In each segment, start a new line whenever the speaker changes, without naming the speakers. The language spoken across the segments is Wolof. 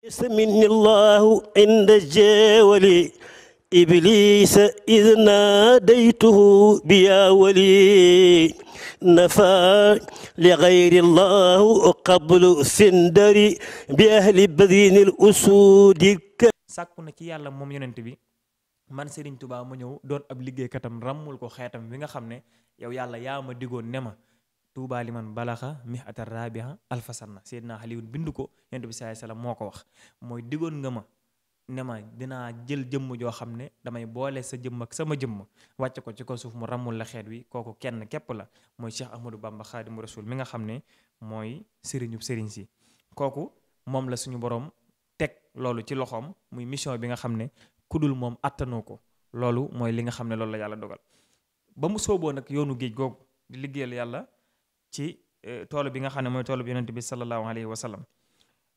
سمني الله عند الجاول إبليس إذ ناديته بيا ولي نفى لغير الله قبل سندري بأهل بذين الأسود.
sàkku na ci yàlla moom yonent bi man Serigne Touba mu ñëw doon ab liggéeykatam ràmmul ko xeetam bi nga xam ne yow yàlla yaa ma digoon ne ma Touba li man balaxa mi atar rabiha alfasanna Seydina Xaliwun bind ko yonent bi sallallahu alayhi wasallam moo ko wax mooy digoon nga ma ne ma dinaa jël jëmm joo xam ne damay boole sa jëmm ak sama jëmm wàcc ko ci ko suuf mu ràmmul la xeet wi kooku kenn képp la mooy Cheikh Ahmadou Bamba Xaadimu Rasul mi nga xam ne mooy sëriñub sëriñ si kooku moom la suñu borom teg loolu ci loxoom muy mission bi nga xam ne kudul moom attanoo ko loolu mooy li nga xam ne loolu la yàlla dogal ba mu sooboo nag yoonu géej googu di liggéeyal yàlla ci toolu bi nga xam ne mooy toolu bi yonent bi sallallahu alayhi wa sallam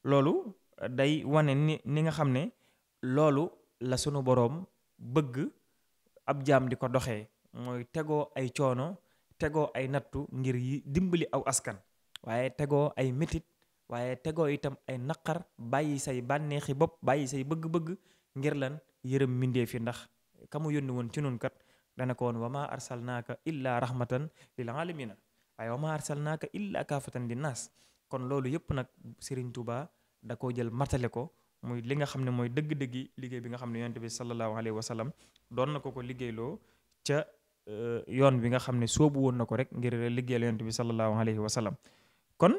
loolu day wane ni nga xam ne loolu la sunu boroom bëgg ab jaam di ko doxee mooy tegoo ay coono tegoo ay nattu ngir yi dimbali aw askan waaye tegoo ay metit waaye tegoo itam ay naqar bàyyi say bànneexi bopp bàyyi say bëgg-bëgg ngir lan yërëm mindee fi ndax ka mu yónni woon ci nun kat dana ko woon wa ma arsalnaaka illa rahmatan lil alamina waaye wa ma arsalnaaka illa kaafatan linnaas kon loolu yëpp nag Serigne Touba da koo jël matale ko muy li nga xam ne mooy dëgg-dëggi liggéey bi nga xam ne yonent bi sallallahu alayhi wa sallam doon na ko liggéeyloo ca yoon bi nga xam ne soobu woon na ko rek ngir liggéeyal yonent bi sallallahu alayhi wa sallam kon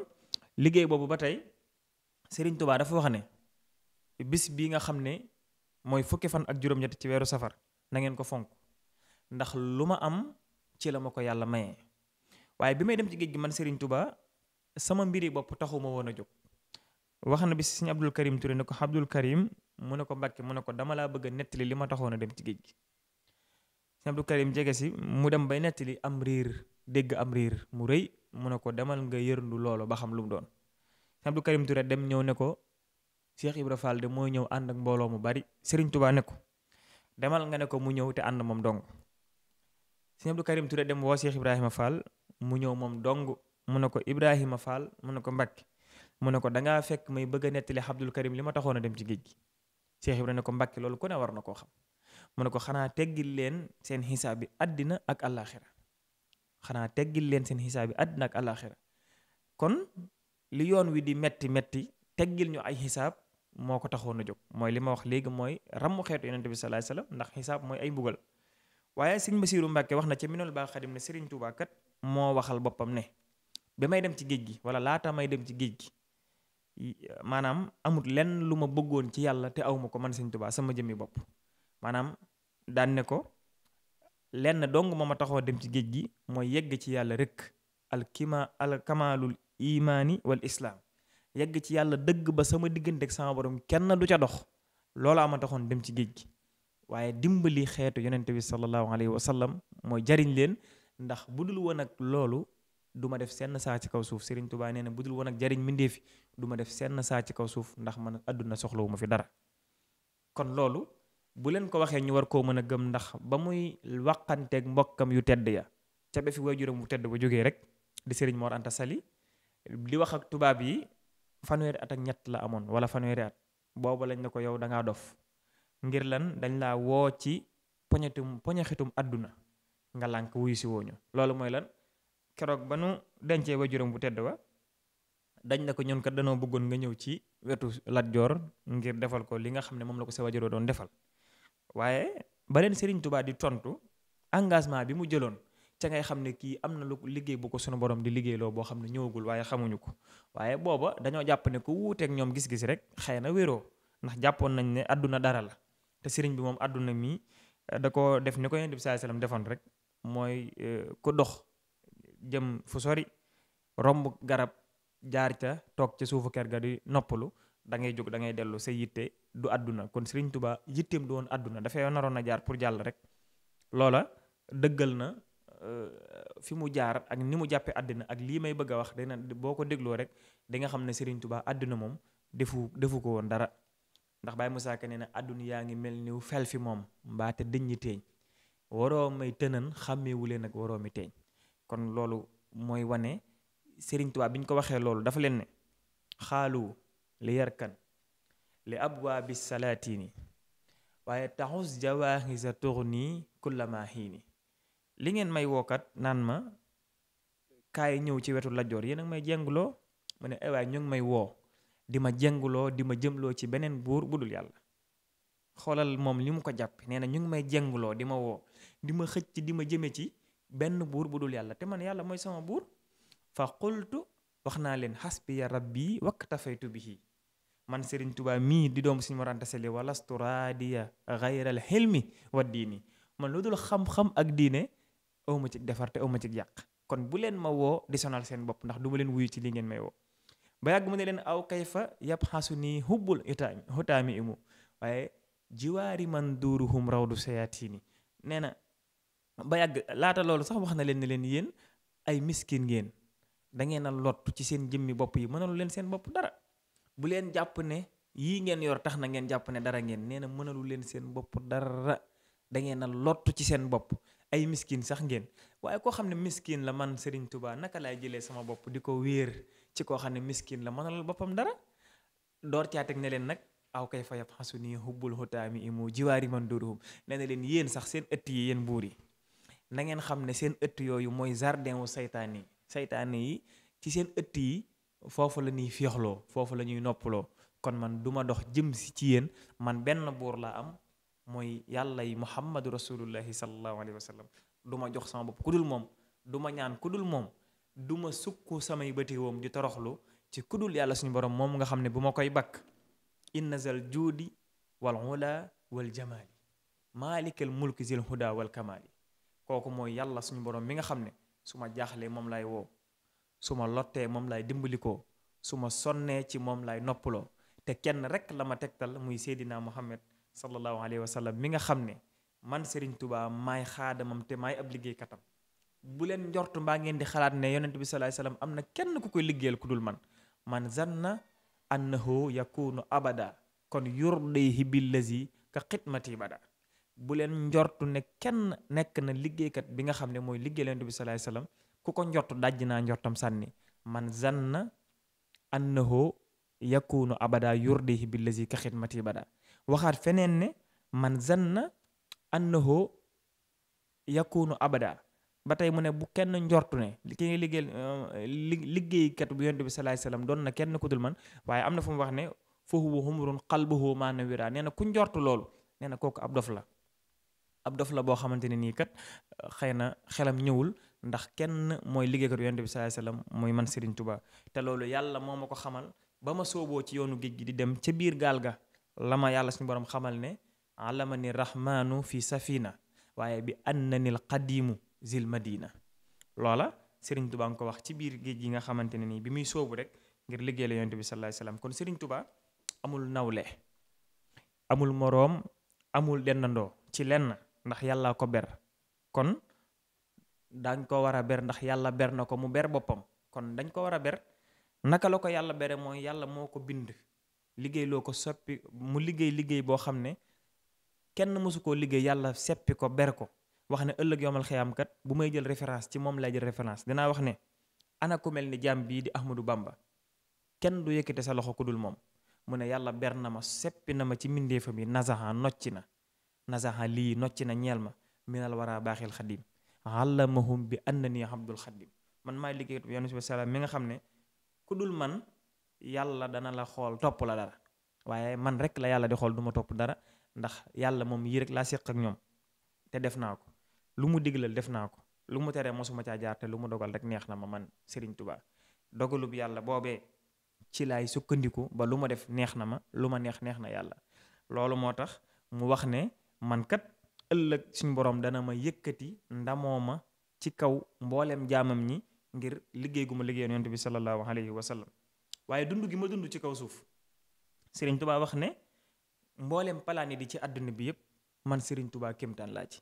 liggéey boobu ba tey Serigne Touba dafa wax ne bis bi nga xam ne mooy fukki fan ak juróom-ñett ci weeru safar na ngeen ko fonk ndax lu ma am ci la ma ko yàlla mayee waaye bi may dem ci géej gi man Serigne Touba sama mbiri bopp taxuma woon a jóg wax na bi Sëriñ Abdul Karim Touré ne ko Abdul Karim mu ne ko Mbàkke mu ne ko dama laa bëgg a nettali li ma taxoon a dem ci géej gi Sëriñ Abdul Karim jege si mu dem bay nettali am riir dégg am riir mu rëy mu ne ko demal nga yërndu loolu ba xam lu mu doon Sëriñ Abdul Karim Touré dem ñëw ne ko Cheikh Ibra Fall de mooy ñëw ànd ak mbooloo mu bari Serigne Touba ne ko demal nga ne ko mu ñëw te ànd moom dong Sëriñ Abdul Karim Touré dem woo Cheikh Ibrahima Fall mu ñëw moom dong mu ne ko Ibrahima Fall mu ne ko Mbàkke mu ne ko dangaa fekk may bëgg a nettali Abdul Karim li ma taxoon a dem ci géej gi Cheikh Ibrahima ne ko Mbàkke loolu ku ne war na koo xam mu ne ko xanaa teggil leen seen xisaab bi àddina ak àllaaxira xanaa teggil leen seen xisaab bi àddina ak àllaaxira kon li yoon wi di metti teggil ñu ay xisaab moo ko taxoon a jóg mooy li ma wax léegi mooy rammu xeetu yonent bi sallallahu alayhi wasallam ndax xisaab mooy ay mbugal waaye Sëriñ Basiiru Mbàkke wax na ci Minanul Baaqil Xadiim ne Serigne Touba kat moo waxal boppam ne bi may dem ci géej gi wala laata may dem ci géej gi maanaam amut lenn lu ma bëggoon ci yàlla te awma ko man Sëriñ Touba sama jëmmi bopp maanaam daan ne ko lenn dong ma taxoo dem ci géej gi mooy yegg ci yàlla rek al kamalul imaani wal islaam yegg ci yàlla dëgg ba sama diggante ak sama borom kenn du ca dox loolaa ma taxoon dem ci géej gi waaye dimbali xeetu yonente bi sallallahu alayhi wa sallam mooy jariñ leen ndax bu dul woon ak loolu du ma def senn saa ci kaw suuf Serigne Touba nee na bu dul woon ak jariñ mbindeefi du ma def senn saa ci kaw suuf ndax man àdduna soxlawu ma fi dara kon loolu bu leen ko waxee ñu war koo mën a gëm ndax ba muy waqanteeg mbokkam yu tedd ya ca ba fi waajuram bu tedd ba jógee rek di Serigne Mor Anta Sali di wax ak tubaab yi fanweeri at ak ñett la amoon wala fanweeri at booba lañ ne ko yow dangaa dof ngir lan dañ laa woo ci poñaxitum àdduna nga lànk wuyu si wooñu loolu mooy lan keroog ba nu dencee waajuram bu tedd wa dañ ne ko ñun kat danoo bëggoon nga ñëw ci wetu Lat Joor ngir defal ko li nga xam ne moom la ko sa waajuroo doon defal waaye ba leen Serigne Touba di tontu engagement bi mu jëloon ca ngay xam ne kii am na lu liggéey bu ko sunu borom di liggéeyloo boo xam ne ñëwagul waaye xamuñu ko waaye booba dañoo jàpp ne ku wuuteeg ñoom gis-gis rek xëy na wéroo ndax jàppoon nañ ne àdduna dara la te Serigne bi moom àdduna mi da ko def ni ko Yonent bi sallallahu alayhi wasallam defoon rek mooy ku dox jëm fu sori romb garab jaar ca toog ca suufu kër ga di noppalu da ngay jóg da ngay dellu sa yitte du àdduna kon Serigne Touba yitteem du woon àdduna dafay naroon a jaar pour jàll rek loola dëggal na fi mu jaar ak ni mu jàppee àddina ak lii may bëgg a wax dina boo ko dégloo rek di nga xam ne Serigne Touba àdduna moom defu ko woon dara ndax Baye Moussa Ka nee na àdduna yaa ngi mel ni fel fi moom mbaate dëññi teeñ waroo may tënan xàmmeewu leen ak waroo mi teeñ kon loolu mooy wane Serigne Touba bi ñu ko waxee loolu dafa leen ne xaalu li yarkan li abwaabi salaatini waaye taxus jawaahisa tuxni kullama xiini li ngeen may wookat naan ma kaay ñëw ci wetu Lat Joor yéen a ngi may jenguloo mu ne waaye ñu ngi may woo di ma jenguloo di ma jëmloo ci beneen buur budul yàlla. xoolal moom li mu ko jàpp nee na ñu ngi may jenguloo di ma woo di ma xëcc di ma jëme ci benn buur bu dul yàlla te man yàlla mooy sama buur. fa qultu wax naa leen xasbiya rabbi waktafaytu bihi man Serigne Touba mii di doom suñu Mor Anta Sali walastu raadiya gayral xilmi wa diini man lu dul xam-xam ak diine awma ci defar te awma ci yàq kon bu leen ma woo di sonal seen bopp ndax du ma leen wuyu ci li ngeen may woo. ba yàgg mu ne leen aw kayfa yabxasu nii hubbul hutaami imu waaye jiwaari man duuruhum rawdu sayatini nee na ba yàgg laata loolu sax wax na leen ne leen yéen ay miskin ngeen da ngeen a lott ci seen jëmmi bopp yi mënalu leen seen bopp dara bu leen jàpp ne yii ngeen yor tax na ngeen jàpp ne dara ngeen nee na mënalu leen seen bopp dara da ngeen a lott ci seen bopp ay miskin sax ngeen waaye koo xam ne miskin la man Serigne Touba naka laay jëlee sama bopp di ko wéer ci koo xam ne miskin la mënalal boppam dara door caa teg ne leen nag aw kay fa yabxasu nii hubbul hutaami imu jiwaari man duruhum nee na leen yéen sax seen ëtt yi yéen buur yi na ngeen xam ne seen ëtt yooyu mooy jardin wu saytaane yi ci seen ëtt yi foofu la ñuy féexloo foofu la ñuy noppaloo kon man du ma dox jëm si ci yéen man benn buur laa am mooy yàlla yi muhammadu rasulullahi sallallahu alayhi wa sallam du ma jox sama bopp ku dul moom du ma ñaan ku dul moom du ma sukk samay bëti woom di toroxlu ci ku dul yàlla suñu borom moom nga xam ne bu ma koy bakk inna zal juudi wal ula wal jamaali maalikal mulki zil huda wal kamaali kooku mooy yàlla suñu borom mi nga xam ne su ma jaaxlee moom lay woo su ma lottee moom lay dimbalikoo su ma sonnee ci moom lay noppaloo te kenn rek la ma tegtal muy seydina muhammad sallallahu alayhi wa sallam mi nga xam ne man Serigne Touba maay xaadamam te maay ab liggéeykatam bu leen njort mbaa ngeen di xalaat ne yonent bi sallallahu alayhi wa sallam am na kenn ku koy liggéeyal ku dul man zanna annahu yakunu abada kon yurdihi billazi ka xidmati bada bu leen njortu ne kenn nekk na liggéeykat bi nga xam ne mooy liggéeyal yonent bi sallallahu alayhi wa sallam ku ko njortu dajj naa njortam sànni man zanna annahu yakunu abada yurdihi billazi ka xidmati bada waxaat feneen ne man zanna annahu yakunu abada ba tey mu ne bu kenn njortu ne ki nga liggéeykat bu yonent bi sallallahu alayhi wasallam doon na kenn ku dul man waaye am na fu mu wax ne fa huwa humrun qalbuhu ma nawira nee na ku njortu loolu nee na kooku ab dof la boo xamante ne nii kat xëy na xelam ñëwul ndax kenn mooy liggéeykat bu yonent bi sallallahu alayhi wasallam mooy man Serigne Touba te loolu yàlla moo ma ko xamal ba ma sooboo ci yoonu géej gi di dem ca biir gaal ga la ma yàlla suñu borom xamal ne alamani rahmanu fi safina waaye bi annani al qadimu zil madina loola Serigne Touba nga ko wax ci biir géej gi nga xamante ne nii bi muy soobu rek ngir liggéey la yonent bi sallallahu alayhi wasallam kon Serigne Touba amul nawle amul moroom amul dendandoo ci lenn ndax yàlla ko ber kon dañ ko war a ber ndax yàlla ber na ko mu ber boppam kon dañ ko war a ber naka la ko yàlla bere mooy yàlla moo ko bind liggéey loo ko soppi mu liggéey boo xam ne kenn mësu koo liggéey yàlla seppi ko ber ko wax ne ëllëg yomal xiyaam kat bu may jël référence ci moom lay jël référence dinaa wax ne ana ku mel ni jaam bii di Ahmadou Bamba kenn du yëkkate sa loxo ku dul moom mu ne yàlla ber na ma seppi na ma ci mbindeefam yi nazaha nocci na nazaha lii nocci na ñeel ma minal wara baaxil xadim allamahum bi annani abdul xadim man maay liggéey yonent bi salaam mi nga xam ne ku dul man yàlla dana la xool topp la dara waaye man rek la yàlla di xool du ma topp dara ndax yàlla moom yii rek laa séq ak ñoom te def naa ko lu mu diglal def naa ko lu mu teree mosuma caa jaar te lu mu dogal rek neex na ma man Serigne Touba dogalub yàlla boobee ci laay sukkandiku ba lu ma def neex na ma lu ma neex na yàlla loolu moo tax mu wax ne man kat ëllëg suñu borom dana ma yëkkati ndamoo ma ci kaw mboolem jaamam ñi ngir liggéey gu ma liggéey yonent bi sallallahu alayhi wa sallam waaye dund gi ma dund ci kaw suuf Serigne Touba wax ne mboolem planète yi ci àdduna bi yépp man Serigne Touba kéemtaan laa ci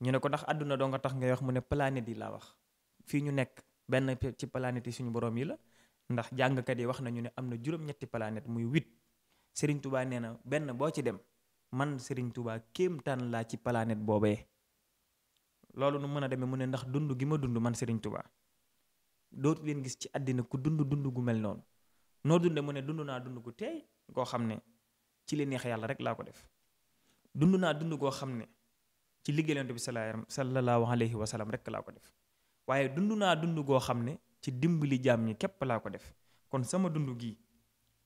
ñu ne ko ndax àdduna doo nga tax ngay wax mu ne planète yi laa wax fii ñu nekk benn ci planète yi suñu borom yi la ndax jàngkat yi wax nañu ne am na juróom-ñetti planète muy 8 Serigne Touba nee na benn boo ci dem man Serigne Touba kéemtaan laa ci planète boobee loolu nu mën a demee mu ne ndax dund gi ma dund man Serigne Touba dootu leen gis ci àddina ku dund gu mel noonu noo dunde mu ne dund naa dund gu teey goo xam ne ci li neex yàlla rek laa ko def dund naa dund goo xam ne ci liggéey Yonent bi sallallahu alayhi wa sallam rek laa ko def waaye dund naa dund goo xam ne ci dimbali jaam ñi képp laa ko def kon sama dund gi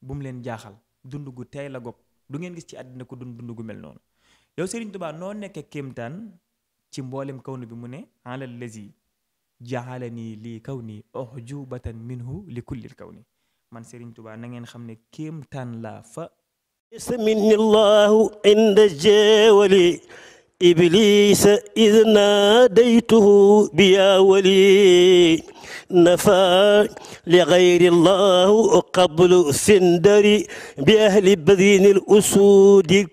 bu mu leen jaaxal dund gu tey la gopp du ngeen gis ci àddina ko dund gu mel noonu yow Serigne Touba noo nekkee kéemtaan ci mboolem kawnu bi mu ne alal lazi jaalani lii kawni uhjubatan minhu li kullil kawni man Serigne Touba na ngeen xam ne kéemtaan laa fa
minni llahu inda jeewali إبليس إذ ناديته بيا ولي نفى لغير الله قبل سندري بأهل بذين الأسود